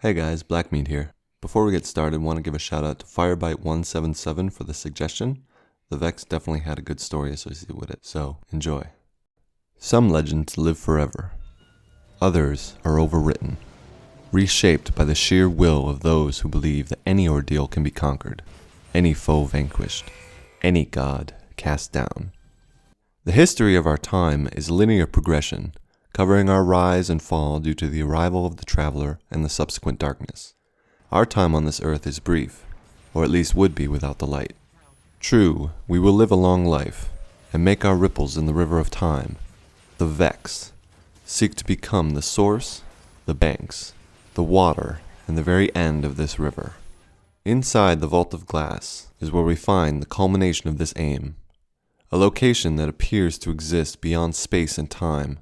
Hey guys, Black Meat here. Before we get started, I want to give a shout out to Firebite177 for the suggestion. The Vex definitely had a good story associated with it, so enjoy. Some legends live forever. Others are overwritten, reshaped by the sheer will of those who believe that any ordeal can be conquered, any foe vanquished, any god cast down. The history of our time is linear progression, covering our rise and fall due to the arrival of the traveler and the subsequent darkness. Our time on this earth is brief, or at least would be without the light. True, we will live a long life, and make our ripples in the river of time, the Vex, seek to become the source, the banks, the water, and the very end of this river. Inside the Vault of Glass is where we find the culmination of this aim, a location that appears to exist beyond space and time,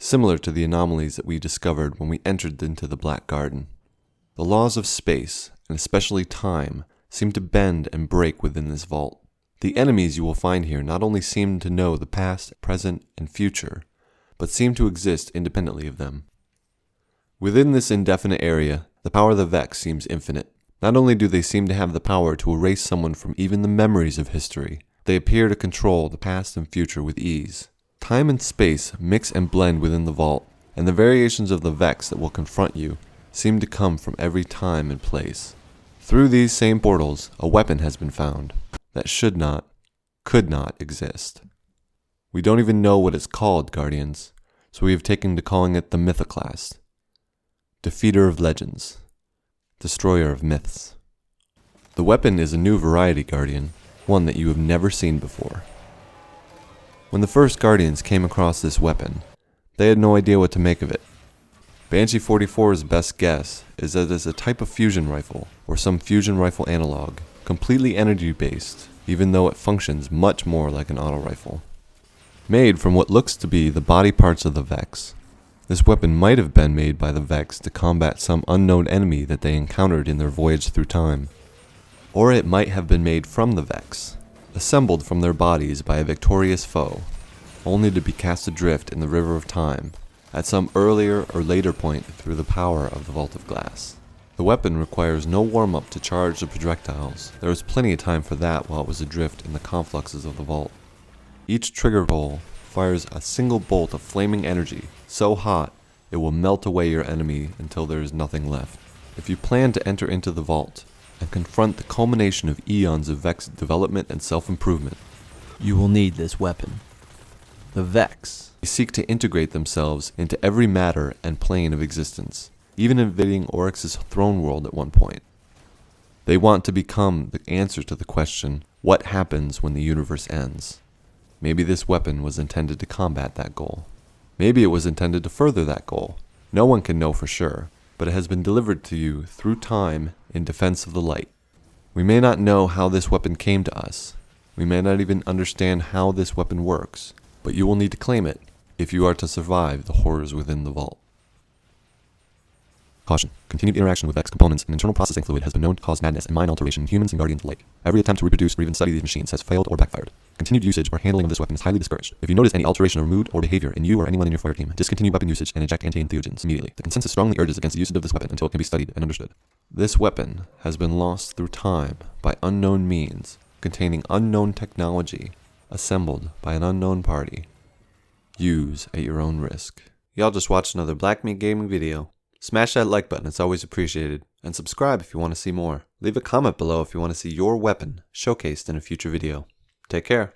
similar to the anomalies that we discovered when we entered into the Black Garden. The laws of space, and especially time, seem to bend and break within this vault. The enemies you will find here not only seem to know the past, present, and future, but seem to exist independently of them. Within this indefinite area, the power of the Vex seems infinite. Not only do they seem to have the power to erase someone from even the memories of history, they appear to control the past and future with ease. Time and space mix and blend within the vault, and the variations of the Vex that will confront you seem to come from every time and place. Through these same portals, a weapon has been found that should not, could not exist. We don't even know what it's called, Guardians, so we have taken to calling it the Mythoclast. Defeater of legends. Destroyer of myths. The weapon is a new variety, Guardian, one that you have never seen before. When the first Guardians came across this weapon, they had no idea what to make of it. Banshee 44's best guess is that it is a type of fusion rifle, or some fusion rifle analog, completely energy-based, even though it functions much more like an auto rifle. Made from what looks to be the body parts of the Vex, this weapon might have been made by the Vex to combat some unknown enemy that they encountered in their voyage through time. Or it might have been made from the Vex, assembled from their bodies by a victorious foe, only to be cast adrift in the river of time at some earlier or later point through the power of the Vault of Glass. The weapon requires no warm-up to charge the projectiles. There was plenty of time for that while it was adrift in the confluxes of the vault. Each trigger pull fires a single bolt of flaming energy, so hot it will melt away your enemy until there is nothing left. If you plan to enter into the vault and confront the culmination of eons of Vex development and self-improvement, you will need this weapon. The Vex. They seek to integrate themselves into every matter and plane of existence, even invading Oryx's throne world at one point. They want to become the answer to the question, what happens when the universe ends? Maybe this weapon was intended to combat that goal. Maybe it was intended to further that goal. No one can know for sure, but it has been delivered to you through time in defense of the light. We may not know how this weapon came to us. We may not even understand how this weapon works, but you will need to claim it if you are to survive the horrors within the vault. Caution. Continued interaction with Vex components and internal processing fluid has been known to cause madness and mind alteration in humans and Guardians alike. Every attempt to reproduce or even study these machines has failed or backfired. Continued usage or handling of this weapon is highly discouraged. If you notice any alteration of mood or behavior in you or anyone in your fire team, discontinue weapon usage and eject anti-entheogens immediately. The consensus strongly urges against the usage of this weapon until it can be studied and understood. This weapon has been lost through time by unknown means, containing unknown technology, assembled by an unknown party. Use at your own risk. Y'all just watched another Black Meat Gaming video. Smash that like button, it's always appreciated. And subscribe if you want to see more. Leave a comment below if you want to see your weapon showcased in a future video. Take care.